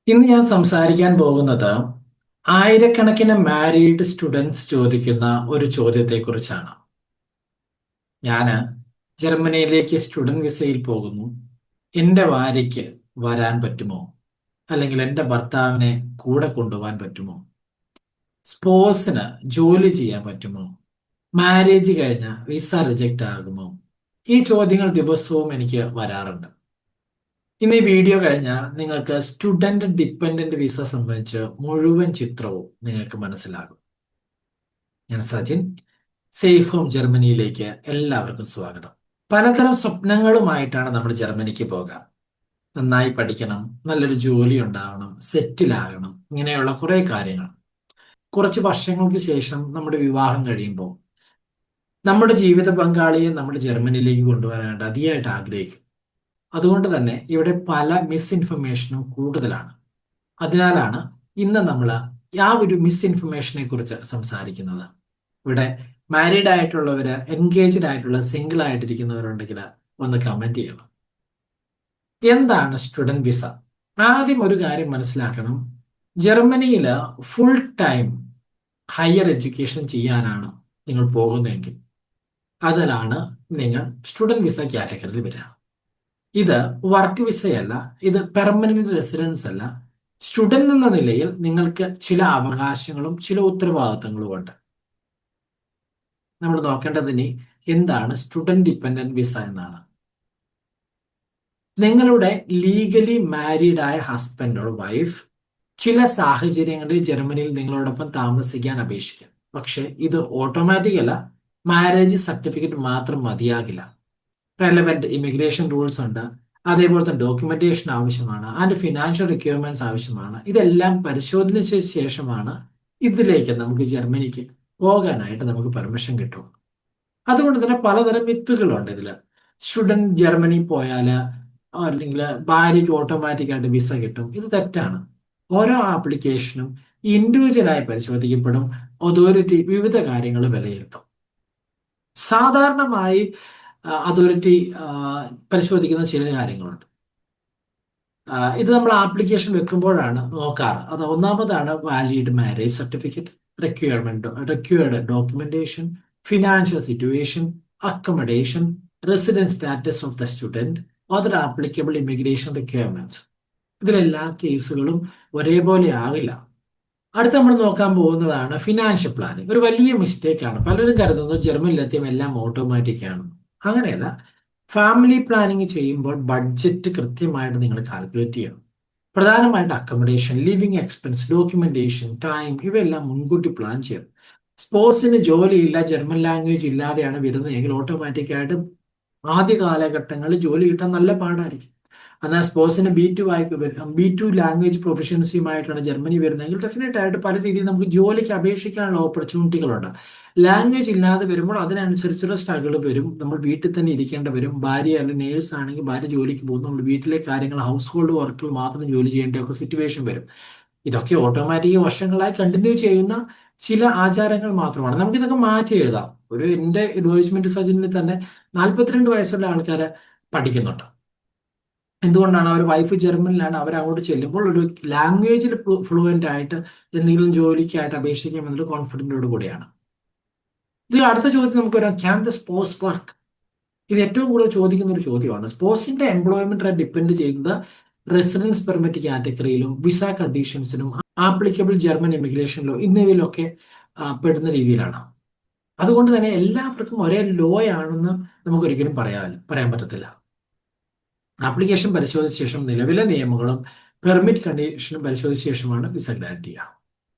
ഇന്ന് ഞാൻ സംസാരിക്കാൻ പോകുന്നത് ആയിരക്കണക്കിന് മാരീഡ് സ്റ്റുഡൻസ് ചോദിക്കുന്ന ഒരു ചോദ്യത്തെക്കുറിച്ചാണ്. ഞാൻ ജർമ്മനിയിലേക്ക് സ്റ്റുഡന്റ് വിസയിൽ പോകുന്നു. എൻ്റെ ഭാര്യയ്ക്ക് വരാൻ പറ്റുമോ? അല്ലെങ്കിൽ എൻ്റെ ഭർത്താവിനെ കൂടെ കൊണ്ടുപോകാൻ പറ്റുമോ? സ്പോസിന് ജോലി ചെയ്യാൻ പറ്റുമോ? മാരേജ് കഴിഞ്ഞ വിസ റിജക്റ്റ് ആകുമോ? ഈ ചോദ്യങ്ങൾ ദിവസവും എനിക്ക് വരാറുണ്ട്. ഇന്ന് ഈ വീഡിയോ കഴിഞ്ഞാൽ നിങ്ങൾക്ക് സ്റ്റുഡന്റ് ഡിപ്പെൻഡന്റ് വിസ സംബന്ധിച്ച് മുഴുവൻ ചിത്രവും നിങ്ങൾക്ക് മനസ്സിലാകും. ഞാൻ സജിൻ, സേഫ് ഹോം ജർമ്മനിയിലേക്ക് എല്ലാവർക്കും സ്വാഗതം. പലതരം സ്വപ്നങ്ങളുമായിട്ടാണ് നമ്മൾ ജർമ്മനിക്ക് പോകുക. നന്നായി പഠിക്കണം, നല്ലൊരു ജോലി ഉണ്ടാവണം, സെറ്റിൽ ആകണം, ഇങ്ങനെയുള്ള കുറെ കാര്യങ്ങൾ. കുറച്ച് വർഷങ്ങൾക്ക് ശേഷം നമ്മുടെ വിവാഹം കഴിയുമ്പോൾ നമ്മുടെ ജീവിത പങ്കാളിയെ നമ്മൾ ജർമ്മനിയിലേക്ക് കൊണ്ടുവരാനായിട്ട് അതിയായിട്ട് ആഗ്രഹിക്കും. അതുകൊണ്ട് തന്നെ ഇവിടെ പല മിസ്ഇൻഫർമേഷനും കൂടുതലാണ്. അതിനാലാണ് ഇന്ന് നമ്മൾ ആ ഒരു മിസ്ഇൻഫർമേഷനെ കുറിച്ച് സംസാരിക്കുന്നത്. ഇവിടെ മാരീഡ് ആയിട്ടുള്ളവര്, എൻഗേജ്ഡ് ആയിട്ടുള്ള, സിംഗിൾ ആയിട്ടിരിക്കുന്നവരുണ്ടെങ്കിൽ ഒന്ന് കമന്റ് ചെയ്യണം. എന്താണ് സ്റ്റുഡന്റ് വിസ? ആദ്യം ഒരു കാര്യം മനസ്സിലാക്കണം. ജർമ്മനിയിൽ ഫുൾ ടൈം ഹയർ എഡ്യൂക്കേഷൻ ചെയ്യാനാണ് നിങ്ങൾ പോകുന്നതെങ്കിൽ അതിലാണ് നിങ്ങൾ സ്റ്റുഡന്റ് വിസ കാറ്റഗറിയിൽ വരിക. ഇത് വർക്ക് വിസയല്ല, ഇത് പെർമനന്റ് റെസിഡൻസ് അല്ല. സ്റ്റുഡന്റ് എന്ന നിലയിൽ നിങ്ങൾക്ക് ചില അവകാശങ്ങളും ചില ഉത്തരവാദിത്തങ്ങളും ഉണ്ട്. നമ്മൾ നോക്കേണ്ടതിന് എന്താണ് സ്റ്റുഡന്റ് ഡിപ്പെൻഡന്റ് വിസ എന്നാണ്. നിങ്ങളുടെ ലീഗലി മാരീഡ് ആയ ഹസ്ബൻഡ് ഓർ വൈഫ് ചില സാഹചര്യങ്ങളിൽ ജർമ്മനിയിൽ നിങ്ങളോടൊപ്പം താമസിക്കാൻ അപേക്ഷിക്കാം. പക്ഷെ ഇത് ഓട്ടോമാറ്റിക് അല്ല. മാരേജ് സർട്ടിഫിക്കറ്റ് മാത്രം മതിയാകില്ല. റെലവെന്റ് ഇമിഗ്രേഷൻ റൂൾസ് ഉണ്ട്. അതേപോലെ തന്നെ ഡോക്യുമെന്റേഷൻ ആവശ്യമാണ്. ആൻഡ് ഫിനാൻഷ്യൽ റിക്വയർമെന്റ്സ് ആവശ്യമാണ്. ഇതെല്ലാം പരിശോധിച്ച ശേഷമാണ് ഇതിലേക്ക് നമുക്ക് ജർമ്മനിക്ക് പോകാനായിട്ട് നമുക്ക് പെർമിഷൻ കിട്ടും. അതുകൊണ്ട് തന്നെ പലതരം മിത്തുകളുണ്ട് ഇതിൽ. സ്റ്റുഡന്റ് ജർമ്മനി പോയാൽ അല്ലെങ്കിൽ ഭാര്യയ്ക്ക് ഓട്ടോമാറ്റിക്കായിട്ട് വിസ കിട്ടും. ഇത് തെറ്റാണ്. ഓരോ ആപ്ലിക്കേഷനും ഇൻഡിവിജ്വലായി പരിശോധിക്കപ്പെടും. അതോറിറ്റി വിവിധ കാര്യങ്ങൾ വിലയിരുത്തും. സാധാരണമായി അതോറിറ്റി പരിശോധിക്കുന്ന ചില കാര്യങ്ങളുണ്ട്. ഇത് നമ്മൾ ആപ്ലിക്കേഷൻ വെക്കുമ്പോഴാണ് നോക്കാറ്. അത് ഒന്നാമതാണ് valid marriage certificate, required documentation, financial situation, accommodation, residence status of the student, other applicable immigration requirements. ഇതിലെല്ലാ കേസുകളും ഒരേപോലെ ആവില്ല. അടുത്ത് നമ്മൾ നോക്കാൻ പോകുന്നതാണ് ഫിനാൻഷ്യൽ പ്ലാനിങ്. ഒരു വലിയ മിസ്റ്റേക്ക് ആണ്. പലരും കരുതുന്നത് ജർമ്മനിലെത്തിയും എല്ലാം ഓട്ടോമാറ്റിക് ആണ്. അങ്ങനെയല്ല. ഫാമിലി പ്ലാനിങ് ചെയ്യുമ്പോൾ ബഡ്ജറ്റ് കൃത്യമായിട്ട് നിങ്ങൾ കാൽക്കുലേറ്റ് ചെയ്യണം. പ്രധാനമായിട്ട് accommodation, living expense, documentation, time, ഇവയെല്ലാം മുൻകൂട്ടി പ്ലാൻ ചെയ്യണം. സ്പോർട്സിന് ജോലിയില്ല, ജർമ്മൻ ലാംഗ്വേജ് ഇല്ലാതെയാണ് വരുന്നതെങ്കിൽ ഓട്ടോമാറ്റിക്കായിട്ട് ആദ്യ കാലഘട്ടങ്ങളിൽ ജോലി കിട്ടാൻ നല്ല പാടായിരിക്കും. എന്നാൽ സ്പോർട്സിന് B2 ലാംഗ്വേജ് പ്രൊഫഷൻസിയുമായിട്ടാണ് ജർമ്മനി വരുന്നതെങ്കിൽ ഡെഫിനറ്റ് ആയിട്ട് പല രീതിയിൽ നമുക്ക് ജോലിക്ക് അപേക്ഷിക്കാനുള്ള ഓപ്പർച്യൂണിറ്റികളുണ്ട്. ലാംഗ്വേജ് ഇല്ലാതെ വരുമ്പോൾ അതിനനുസരിച്ചുള്ള സ്ട്രഗിൾ വരും. നമ്മൾ വീട്ടിൽ തന്നെ ഇരിക്കേണ്ടി വരും. ഭാര്യ അല്ലെങ്കിൽ നേഴ്സ് ആണെങ്കിൽ ഭാര്യ ജോലിക്ക് പോകും. നമ്മൾ വീട്ടിലെ കാര്യങ്ങൾ, ഹൗസ് ഹോൾഡ് വർക്കുകൾ മാത്രം ജോലി ചെയ്യേണ്ട ഒക്കെ സിറ്റുവേഷൻ വരും. ഇതൊക്കെ ഓട്ടോമാറ്റിക് വർഷങ്ങളായി കണ്ടിന്യൂ ചെയ്യുന്ന ചില ആചാരങ്ങൾ മാത്രമാണ്. നമുക്കിതൊക്കെ മാറ്റി എഴുതാം. എൻ്റെ അഡ്വൈസ്മെന്റ് സജനിൽ തന്നെ 42 വയസ്സുള്ള ആൾക്കാരെ പഠിക്കുന്നുണ്ട്. എന്തുകൊണ്ടാണ്? അവർ വൈഫ് ജർമ്മനിലാണ്. അവർ അങ്ങോട്ട് ചെല്ലുമ്പോൾ ഒരു ലാംഗ്വേജിൽ ഫ്ലുവൻ്റ് ആയിട്ട് എന്തെങ്കിലും ജോലിക്കായിട്ട് അപേക്ഷിക്കാം എന്നൊരു കോൺഫിഡൻറ്റോട് കൂടിയാണ്. ഇതിൽ അടുത്ത ചോദ്യം നമുക്ക് വരാം, ക്യാൻ ദ സ്പോസ് വർക്ക്? ഇത് ഏറ്റവും കൂടുതൽ ചോദിക്കുന്ന ഒരു ചോദ്യമാണ്. സ്പോസിന്റെ എംപ്ലോയ്മെന്റ് ഡിപ്പെൻഡ് ചെയ്യുന്നത് റെസിഡൻസ് പെർമിറ്റ് കാറ്റഗറിയിലും വിസ കണ്ടീഷൻസിനും ആപ്ലിക്കബിൾ ജർമ്മൻ ഇമിഗ്രേഷനിലോ എന്നിവയിലൊക്കെ പെടുന്ന രീതിയിലാണ്. അതുകൊണ്ട് തന്നെ എല്ലാവർക്കും ഒരേ ലോ ആണെന്ന് നമുക്കൊരിക്കലും പറയാൻ പറ്റത്തില്ല. ആപ്ലിക്കേഷൻ പരിശോധിച്ച ശേഷം നിലവിലെ നിയമങ്ങളും പെർമിറ്റ് കണ്ടീഷനും പരിശോധിച്ച ശേഷമാണ് വിസ ഗ്രാന്റ് ചെയ്യുക.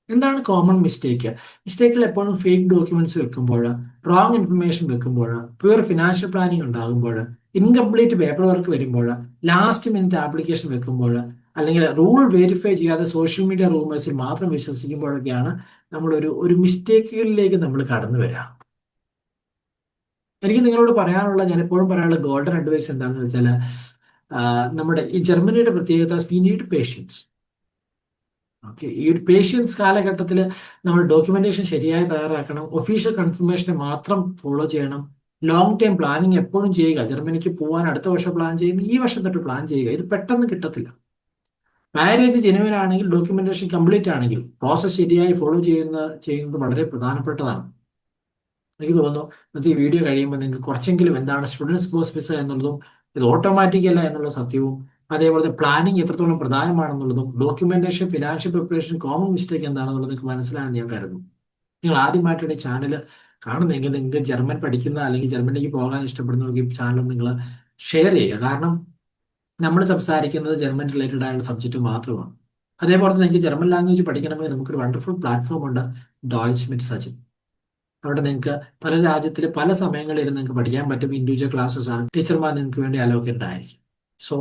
എന്താണ് കോമൺ മിസ്റ്റേക്ക്? മിസ്റ്റേക്കുകൾ എപ്പോഴും ഫേക്ക് ഡോക്യുമെന്റ്സ് വെക്കുമ്പോൾ, റോങ് ഇൻഫർമേഷൻ വെക്കുമ്പോൾ, പ്യുവർ ഫിനാൻഷ്യൽ പ്ലാനിങ് ഉണ്ടാകുമ്പോൾ, ഇൻകംപ്ലീറ്റ് പേപ്പർ വർക്ക് വരുമ്പോൾ, ലാസ്റ്റ് മിനിറ്റ് ആപ്ലിക്കേഷൻ വെക്കുമ്പോൾ, അല്ലെങ്കിൽ റൂൾ വെരിഫൈ ചെയ്യാതെ സോഷ്യൽ മീഡിയ റൂമേഴ്സിൽ മാത്രം വിശ്വസിക്കുമ്പോഴൊക്കെയാണ് ഒരു മിസ്റ്റേക്കുകളിലേക്ക് നമ്മൾ കടന്നു വരിക. എനിക്ക് നിങ്ങളോട് പറയാനുള്ള, ഞാൻ എപ്പോഴും പറയാനുള്ള ഗോൾഡൻ അഡ്വൈസ് എന്താണെന്ന് വെച്ചാൽ, നമ്മുടെ ഈ ജർമ്മനിയുടെ പ്രത്യേകത, വി നീഡ് പേഷ്യൻസ്. ഓക്കെ, ഈ ഒരു പേഷ്യൻസ് കാലഘട്ടത്തിൽ നമ്മൾ ഡോക്യുമെന്റേഷൻ ശരിയായി തയ്യാറാക്കണം. ഒഫീഷ്യൽ കൺഫർമേഷനെ മാത്രം ഫോളോ ചെയ്യണം. ലോങ് ടൈം പ്ലാനിങ് എപ്പോഴും ചെയ്യുക. ജർമ്മനിക്ക് പോകാൻ അടുത്ത വർഷം പ്ലാൻ ചെയ്യുന്ന ഈ വർഷം തൊട്ട് പ്ലാൻ ചെയ്യുക. ഇത് പെട്ടെന്ന് കിട്ടത്തില്ല. മാരേജ് ജെനുവിൻ ആണെങ്കിൽ, ഡോക്യുമെന്റേഷൻ കംപ്ലീറ്റ് ആണെങ്കിൽ, പ്രോസസ്സ് ശരിയായി ഫോളോ ചെയ്യുന്നത് വളരെ പ്രധാനപ്പെട്ടതാണ്. എനിക്ക് തോന്നുന്നു ഇന്നത്തെ ഈ വീഡിയോ കഴിയുമ്പോൾ നിങ്ങൾക്ക് കുറച്ചെങ്കിലും എന്താണ് സ്റ്റുഡൻസ് സ്പോർട്സ് വിസ എന്നുള്ളതും, ഇത് ഓട്ടോമാറ്റിക് അല്ല എന്നുള്ള സത്യവും, അതേപോലെ പ്ലാനിങ് എത്രത്തോളം പ്രധാനമാണെന്നുള്ളതും, documentation, financial preparation, common mistake എന്താണെന്നുള്ളത് നിങ്ങൾക്ക് മനസ്സിലാണെന്ന് ഞാൻ കരുതുന്നു. നിങ്ങൾ ആദ്യമായിട്ടാണ് ഈ ചാനൽ കാണുന്നതെങ്കിൽ നിങ്ങൾക്ക് ജർമ്മൻ പഠിക്കുന്ന അല്ലെങ്കിൽ ജർമ്മനിലേക്ക് പോകാൻ ഇഷ്ടപ്പെടുന്നവർക്ക് ഈ ചാനൽ നിങ്ങൾ ഷെയർ ചെയ്യുക. കാരണം നമ്മൾ സംസാരിക്കുന്നത് ജർമ്മൻ റിലേറ്റഡ് ആയുള്ള സബ്ജക്റ്റ് മാത്രമാണ്. അതേപോലെ തന്നെ നിങ്ങൾക്ക് ജർമ്മൻ ലാംഗ്വേജ് പഠിക്കണമെങ്കിൽ നമുക്കൊരു വണ്ടർഫുൾ പ്ലാറ്റ്ഫോം ഉണ്ട്, ഡോയ്ച്ച് മിറ്റ് സച്ചിൻ. അവിടെ നിങ്ങൾക്ക് പല രാജ്യത്തിൽ പല സമയങ്ങളിൽ നിങ്ങൾക്ക് പഠിക്കാൻ പറ്റും. ഇൻഡിവിജ്വൽ ക്ലാസ്സസ് ആണ്, ടീച്ചർമാർ നിങ്ങൾക്ക് വേണ്ടി അലോക്കേറ്റഡ് ആയിരിക്കും. So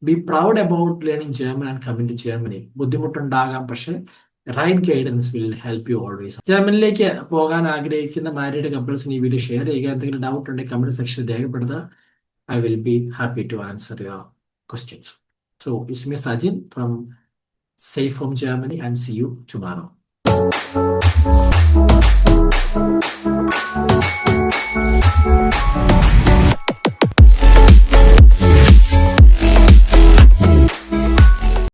be proud about learning German and coming to Germany. ബുദ്ധിമുട്ടുണ്ടാകാം, പക്ഷേ right guidance will help you always. ജർമ്മനിലേക്ക് പോകാൻ ആഗ്രഹിക്കുന്ന മാരീഡ് കപ്പിൾസിന് ഈ വീഡിയോ ഷെയർ ചെയ്യുക. എന്തെങ്കിലും ഡൗട്ട് ഉണ്ടെങ്കിൽ കമന്റ് സെക്ഷനിൽ രേഖപ്പെടുത്തുക. I will be happy to answer your questions. So it's me Sajin from Safe Home Germany, and see you tomorrow.